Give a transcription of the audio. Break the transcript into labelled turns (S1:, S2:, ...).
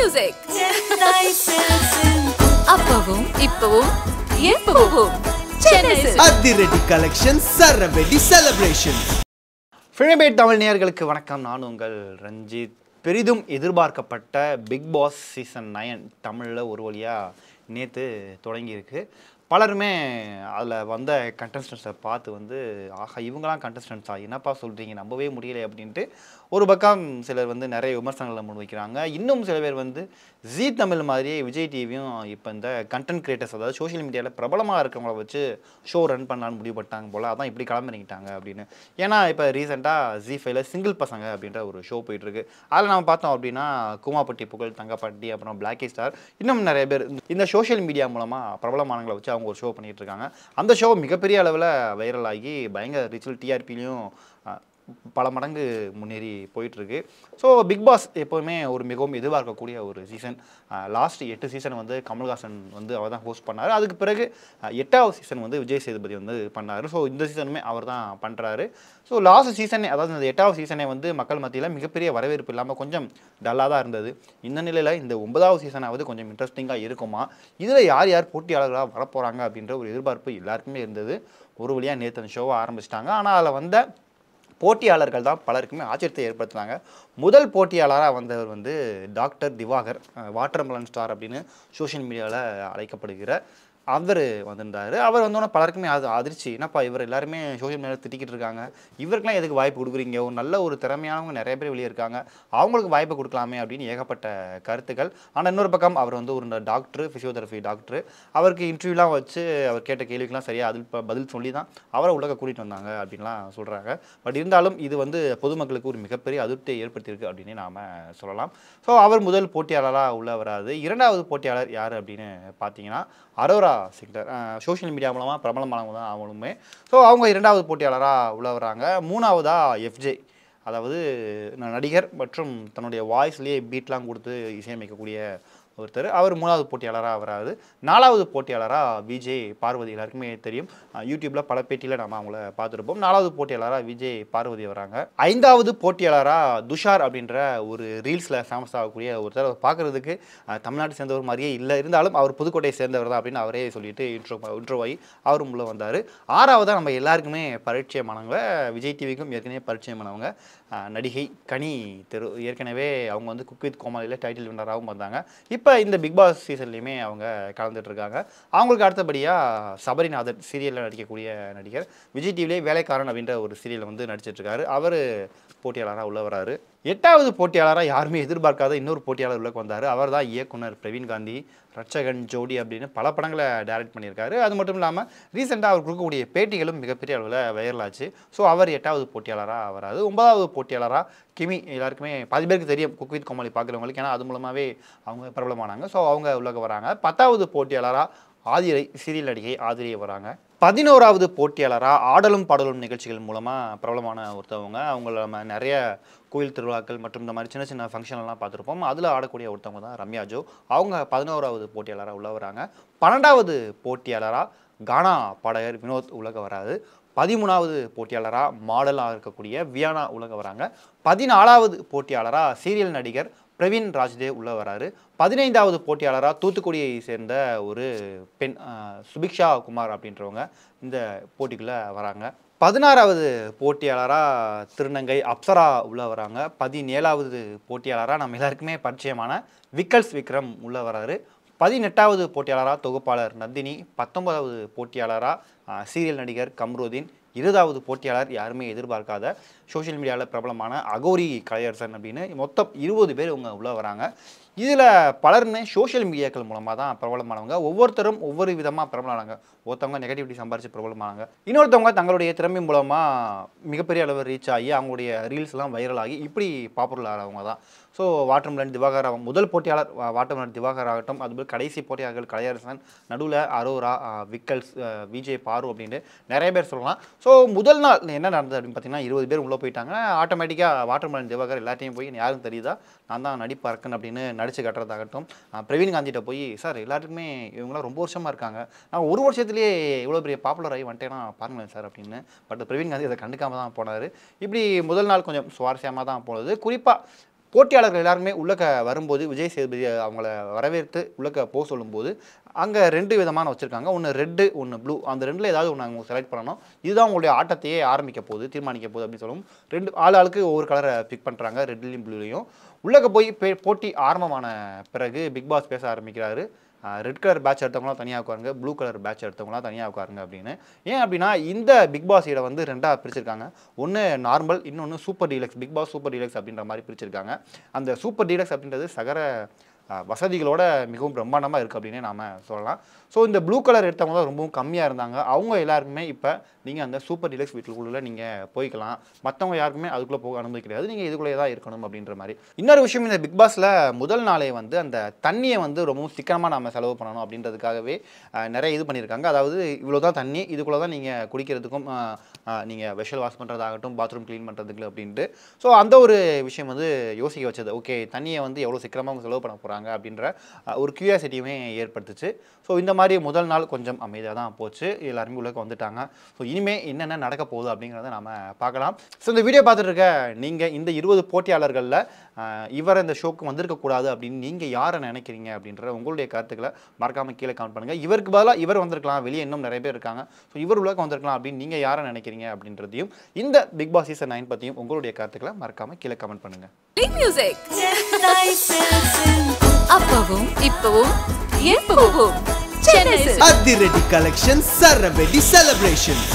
S1: music. அப்பவும் இப்பவும் எப்பவும் சென்னை
S2: அதிரடி கலெக்ஷன் சரவெடி செலிப்ரேஷன்.
S3: ஃபிலிம்பேட் தமிழ் நேயர்களுக்கு வணக்கம். நான் உங்கள் ரஞ்சித். பெரிதும் எதிர்பார்க்கப்பட்ட பிக் பாஸ் சீசன் 9 தமிழில் ஒரு வழியாக நேற்று தொடங்கியிருக்கு. பலருமே அதில் வந்த கண்டஸ்டன்ஸை பார்த்து ஆஹா இவங்களாம் கண்டஸ்டன்ஸா, என்னப்பா சொல்கிறீங்க, நம்பவே முடியலை அப்படின்ட்டு ஒரு பக்கம் சிலர் நிறைய விமர்சனங்களை முன்வைக்கிறாங்க. இன்னும் சில பேர் ஜீ தமிழ் மாதிரியே விஜய் டிவியும் இப்போ இந்த கண்டென்ட் கிரியேட்டர்ஸ், அதாவது சோஷியல் மீடியாவில் பிரபலமாக இருக்கிறவங்கள வச்சு ஷோ ரன் பண்ணலான்னு முடிவு பண்ணிட்டாங்க போல். அதான் இப்படி கிளம்பிட்டாங்க அப்படின்னு. ஏன்னா இப்போ ரீசெண்டாக ஜீ5ல சிங்கிள் பசங்க அப்படின்ற ஒரு ஷோ போயிட்டுருக்கு. அதில் நம்ம பார்த்தோம் அப்படின்னா குமாப்பட்டி புகழ், தங்கப்பாட்டி, அப்புறம் பிளாக்கி ஸ்டார், இன்னும் நிறைய பேர் இந்த சோஷியல் மீடியா மூலமாக பிரபலமானவங்களை வச்சு அவங்க ஒரு ஷோ பண்ணிகிட்டு இருக்காங்க. அந்த ஷோ மிகப்பெரிய அளவில் வைரல் ஆகி பயங்கர ரிச்சுவல் டிஆர்பிலையும் பல மடங்கு முன்னேறி போயிட்டுருக்கு. ஸோ பிக் பாஸ் எப்போவுமே ஒரு மிகவும் எதிர்பார்க்கக்கூடிய ஒரு சீசன். லாஸ்ட் 8 சீசன் கமல்ஹாசன் அவர் தான் ஹோஸ்ட் பண்ணார். அதுக்கு பிறகு 8வது சீசன் விஜய் சேதுபதி பண்ணார். ஸோ இந்த சீசனுமே அவர் தான் பண்ணுறாரு. ஸோ லாஸ்ட் சீசனே, அதாவது இந்த 8வது சீசனே மக்கள் மத்தியில் மிகப்பெரிய வரவேற்பு இல்லாமல் கொஞ்சம் டல்லாக தான் இருந்தது. இந்த நிலையில் இந்த 9வது சீசனாவது கொஞ்சம் இன்ட்ரெஸ்டிங்காக இருக்குமா, இதில் யார் யார் போட்டியாளர்களாக வரப்போகிறாங்க அப்படின்ற ஒரு எதிர்பார்ப்பு எல்லாருக்குமே இருந்தது. ஒரு வழியாக நேற்று அந்த ஷோவை ஆரம்பிச்சிட்டாங்க. ஆனால் அதில் போட்டியாளர்கள் தான் பலருக்குமே ஆச்சரியத்தை ஏற்படுத்தினாங்க. முதல் போட்டியாளராக வந்தவர் டாக்டர் திவாகர், வாட்டர்மெலன் ஸ்டார் அப்படின்னு சோஷியல் மீடியாவில் அழைக்கப்படுகிற அவர் வந்திருந்தார். அவர் வந்தோன்னே பலருக்குமே அது அதிர்ச்சி. என்னப்பா இவர் எல்லாருமே சோஷியல் மீடியாவில் திட்டிக்கிட்டு இருக்காங்க, இவருக்கெல்லாம் எதுக்கு வாய்ப்பு கொடுக்குறீங்க, ஒரு நல்ல ஒரு திறமையானவங்க நிறைய பேர் வெளியே இருக்காங்க, அவங்களுக்கு வாய்ப்பு கொடுக்கலாமே அப்படின்னு ஏகப்பட்ட கருத்துக்கள். ஆனால் இன்னொரு பக்கம் அவர் ஒரு டாக்டர், ஃபிசியோதெரபி டாக்டர். அவருக்கு இன்டர்வியூலாம் வச்சு அவர் கேட்ட கேள்விக்கெல்லாம் சரியாக அதில் பதில் சொல்லி தான் அவரை உலக கூட்டிகிட்டு வந்தாங்க அப்படின்லாம் சொல்கிறாங்க. பட் இருந்தாலும் இது பொதுமக்களுக்கு ஒரு மிகப்பெரிய அதிருப்தியை ஏற்படுத்தியிருக்கு அப்படின்னு நாம் சொல்லலாம். ஸோ அவர் முதல் போட்டியாளராக உள்ள வராது. இரண்டாவது போட்டியாளர் யார் அப்படின்னு பார்த்தீங்கன்னா அரோரா சிக்டர். சோஷியல் மீடியா மூலமாக பிரபலமானவங்க தான் அவங்களுமே. ஸோ அவங்க இரண்டாவது போட்டியாளராக உள்ள வராங்க. மூணாவதாக எஃப்ஜே, அதாவது நடிகர் மற்றும் தன்னுடைய வாய்ஸ்லேயே பீட்லாம் கொடுத்து இசையமைக்கக்கூடிய ஒருத்தர். அவர் மூணாவது போட்டியாளராக வராது. நாலாவது போட்டியாளராக விஜய் பார்வதி, எல்லாருக்குமே தெரியும், யூடியூப்பில் பல பேட்டியில் நம்ம அவங்கள பார்த்துருப்போம். நாலாவது போட்டியாளராக விஜய் பார்வதி வராங்க. ஐந்தாவது போட்டியாளராக துஷார் அப்படின்ற ஒரு ரீல்ஸில் ஃபேமஸ் ஆகக்கூடிய ஒருத்தர். பார்க்குறதுக்கு தமிழ்நாட்டை சேர்ந்தவர் மாதிரியே இல்லை, இருந்தாலும் அவர் புதுக்கோட்டையை சேர்ந்தவர் தான் அப்படின்னு அவரே சொல்லிட்டு இன்ட்ரோ ஆகி அவரும் உள்ளே வந்தார். ஆறாவதாக நம்ம எல்லாருக்குமே பரிச்சயமானவங்க, விஜய் டிவிக்கும் ஏற்கனவே பரிச்சயமானவங்க, நடிகை கனி தெரு. ஏற்கனவே அவங்க குக் வித் கோமாளியில் டைட்டில் வின்னராகவும் வந்தாங்க. இப்போ இந்த பிக் பாஸ் சீசன்லையுமே அவங்க கலந்துட்டு இருக்காங்க. அவங்களுக்கு அடுத்தபடியாக சபரிநாதன், சீரியலில் நடிக்கக்கூடிய நடிகர், விஜய் டிவிலே வேலைக்காரன் அப்படின்ற ஒரு சீரியலில் நடிச்சிட்ருக்காரு. அவர் போட்டியாளராக உள்ள வராரு. எட்டாவது போட்டியாளராக யாருமே எதிர்பார்க்காத இன்னொரு போட்டியாளர் உள்ளே வந்தார். அவர் தான் இயக்குனர் பிரவீன் காந்தி. ரட்சகன், ஜோடி அப்படின்னு பல படங்களை டைரக்ட் பண்ணியிருக்காரு. அது மட்டும் இல்லாமல் ரீசெண்டாக அவர் கொடுக்கக்கூடிய பேட்டிகளும் மிகப்பெரிய அளவில் வைரல் ஆச்சு. ஸோ அவர் 8வது போட்டியாளராக வராது. 9வது போட்டியாளராக கிமி, எல்லாருக்குமே பாதி பேருக்கு தெரியும் குக் வித் கோமாளி பார்க்குறவங்களுக்கு, ஏன்னா அது மூலமாகவே அவங்க பிரபலமானாங்க. ஸோ அவங்க உள்ள வராங்க. 10வது போட்டியாளராக ஆதிரை, சீரியல் நடிகை ஆதிரை வராங்க. 11வது போட்டியாளராக ஆடலும் பாடலும் நிகழ்ச்சிகள் மூலமாக பிரபலமான ஒருத்தவங்க. அவங்கள நம்ம நிறைய கோயில் திருவிழாக்கள் மற்றும் இந்த மாதிரி சின்ன சின்ன ஃபங்க்ஷன்லாம் பார்த்துருப்போம். அதில் ஆடக்கூடிய ஒருத்தவங்க தான் ரம்யா ஜோ. அவங்க 11வது போட்டியாளராக உள்ள வராங்க. 12வது போட்டியாளராக கானா பாடகர் வினோத் உலக வராது. 13வது போட்டியாளராக மாடலாக இருக்கக்கூடிய வியானா உலக வராங்க. 14வது போட்டியாளராக சீரியல் நடிகர் பிரவீன் ராஜ்தேவ் உள்ள வராரு. 15வது போட்டியாளராக தூத்துக்குடியை சேர்ந்த ஒரு பெண், சுபிக்ஷா குமார் அப்படின்றவங்க இந்த போட்டிக்குள்ளே வராங்க. 16வது போட்டியாளராக திருநங்கை அப்சரா உள்ள வராங்க. 17வது போட்டியாளராக நம்ம எல்லாருக்குமே பரிச்சயமான விக்கல்ஸ் விக்ரம் உள்ள வராரு. 18வது போட்டியாளராக தொகுப்பாளர் நந்தினி. 19வது போட்டியாளராக சீரியல் நடிகர் கம்ருதீன். 20வது போட்டியாளர் யாருமே எதிர்பார்க்காத சோஷியல் மீடியாவில் பிரபலமான அகோரி கலையரசன் அப்படின்னு மொத்தம் 20 பேர் இவங்க உள்ளே வராங்க. இதில் பலருமே சோஷியல் மீடியாக்கள் மூலமாக தான் பிரபலமானவங்க. ஒவ்வொருத்தரும் ஒவ்வொரு விதமாக பிரபலமானாங்க. ஒருத்தவங்க நெகட்டிவிட்டி சம்பாரித்து பிரபலமானாங்க, இன்னொருத்தவங்க தங்களுடைய திறமை மூலமாக மிகப்பெரிய அளவு ரீச் ஆகி அவங்களுடைய ரீல்ஸ்லாம் வைரல் ஆகி இப்படி பாப்புலர் ஆகிறவங்க தான். ஸோ வாட்டர்மெலன் திவாகர் முதல் போட்டியாளர் வாட்டர்மெலன் திவாகர் ஆகட்டும், அதுபோல் கடைசி போட்டியாளர்கள் கலையரசன், நடுவில் அரோரா, விக்கல்ஸ், விஜய் பாரு அப்படின்ட்டு நிறைய பேர் சொல்லலாம். ஸோ முதல் நாள் என்ன நடந்தது அப்படின்னு பார்த்தீங்கன்னா 20 பேர் உள்ளே போயிட்டாங்க. ஆட்டோமேட்டிக்காக வாட்டர்மெலன் திவாகர் எல்லாத்தையும் போய் யாரும் தெரியுதா, நான் தான் நடிப்பு அரக்கன் அப்படின்னு நடிச்சு கட்டுறதாகட்டும், பிரவீன் காந்திகிட்ட போய் சார் எல்லாருக்குமே இவங்களாம் ரொம்ப வருஷமாக இருக்காங்க, நான் ஒரு வருஷத்துலேயே இவ்வளோ பெரிய பாப்புலர் ஆகி வந்துட்டேன்னா பாருங்களேன் சார் அப்படின்னு. பட் பிரவீன் காந்தி அதை கண்டுக்காமல் தான் போனார். இப்படி முதல் நாள் கொஞ்சம் சுவாரஸ்யமாக தான் போனது. குறிப்பாக போட்டியாளர்கள் எல்லாருமே உள்ளக்க வரும்போது விஜய் சேதுபதி அவங்கள வரவேற்று உள்ளக்க போக சொல்லும்போது அங்கே 2 விதமான வச்சுருக்காங்க. ஒன்று ரெட்டு, ஒன்று ப்ளூ. அந்த 2ல் ஏதாவது ஒன்று அவங்க செலக்ட் பண்ணணும். இதுதான் உங்களுடைய ஆட்டத்தையே ஆரம்பிக்க போகுது, தீர்மானிக்க போகுது அப்படின்னு சொல்லவும் 2 ஆளுக்கு ஒவ்வொரு கலரை பிக் பண்ணுறாங்க, ரெட்லையும் ப்ளூலையும். உள்ளக்க போய் போட்டி ஆரம்பமான பிறகு பிக் பாஸ் பேச ஆரம்பிக்கிறாரு. ரெட் கலர் பேட்ச் எடுத்தவங்களாம் தனியாக உட்காருங்க, ப்ளூ கலர் பேட்ச் எடுத்தவங்களாம் தனியாக உட்காருங்க அப்படின்னு. ஏன் அப்படின்னா இந்த பிக் பாஸ் இதை வந்து 2ஆக பிரிச்சிருக்காங்க. ஒன்று நார்மல், இன்னொன்று super deluxe. Bigg Boss super deluxe அப்படின்ற மாதிரி பிரிச்சிருக்காங்க. அந்த சூப்பர் டீலக்ஸ் அப்படின்றது சகர வசதிகளோட மிகவும் பிரம்மாண்டமாக இருக்குது அப்படின்னே நாம் சொல்லலாம். ஸோ இந்த ப்ளூ கலர் எடுத்தவங்க தான் ரொம்பவும் கம்மியாக இருந்தாங்க. அவங்க எல்லாருக்குமே இப்போ நீங்கள் அந்த சூப்பர் டீலக்ஸ் வீட்டுக்குள்ளே நீங்கள் போய்க்கலாம். மற்றவங்க யாருக்குமே அதுக்குள்ளே போக அனுமதி கிடையாது, நீங்கள் இதுக்குள்ளே தான் இருக்கணும் அப்படின்ற மாதிரி. இன்னொரு விஷயம், இந்த பிக் பாஸில் முதல் நாளே வந்து அந்த தண்ணியை வந்து ரொம்பவும் சிக்கனமாக நம்ம செலவு பண்ணணும் அப்படின்றதுக்காகவே நிறைய இது பண்ணியிருக்காங்க. அதாவது இவ்வளோ தான் தண்ணி, இதுக்குள்ளே தான் நீங்கள் குடிக்கிறதுக்கும் நீங்கள் வெஷல் வாஷ் பண்ணுறதாகட்டும், பாத்ரூம் க்ளீன் பண்ணுறதுக்கு அப்படின்ட்டு. ஸோ அந்த ஒரு விஷயம் வந்து யோசிக்க வச்சது. ஓகே, தண்ணியை வந்து எவ்வளோ சிக்கனமாக அவங்க செலவு பண்ண போகிறாங்க அப்படின்ற ஒரு கியூரியாசிட்டியுமே ஏற்படுத்துச்சு. ஸோ இந்த மாதிரி முதல் நாள் கொஞ்சம் அமைதியாக தான் போச்சு, எல்லாருமே உள்ளே வந்துட்டாங்க. ஸோ இனிமேல் என்னென்ன நடக்க போகுது அப்படிங்கிறத நம்ம பார்க்கலாம். ஸோ இந்த வீடியோ பார்த்துட்டு இருக்க நீங்கள் இந்த 20 போட்டியாளர்களில் இவர் இந்த ஷோக்கு வந்திருக்கக்கூடாது அப்படின்னு நீங்கள் யாரை நினைக்கிறீங்க அப்படின்ற உங்களுடைய கருத்துக்களை மறக்காமல் கீழே கமெண்ட் பண்ணுங்கள். இவருக்கு பதிலாக இவர் வந்திருக்கலாம், வெளியே இன்னும் நிறைய பேர் இருக்காங்க, ஸோ இவர் உள்ளே வந்திருக்கலாம் அப்படின்னு நீங்கள் யாரை நினைக்கிறீங்க அப்படின்றதையும், இந்த பிக் பாஸ் சீசன் 9 பற்றியும் உங்களுடைய கருத்துக்களை மறக்காமல் கீழே கமெண்ட் பண்ணுங்கள்.
S1: அப்பவும் இப்பவும் எப்பவும் சென்னை
S2: அதிரடி கலெக்ஷன் சரவெடி செலிப்ரேஷன்ஸ்.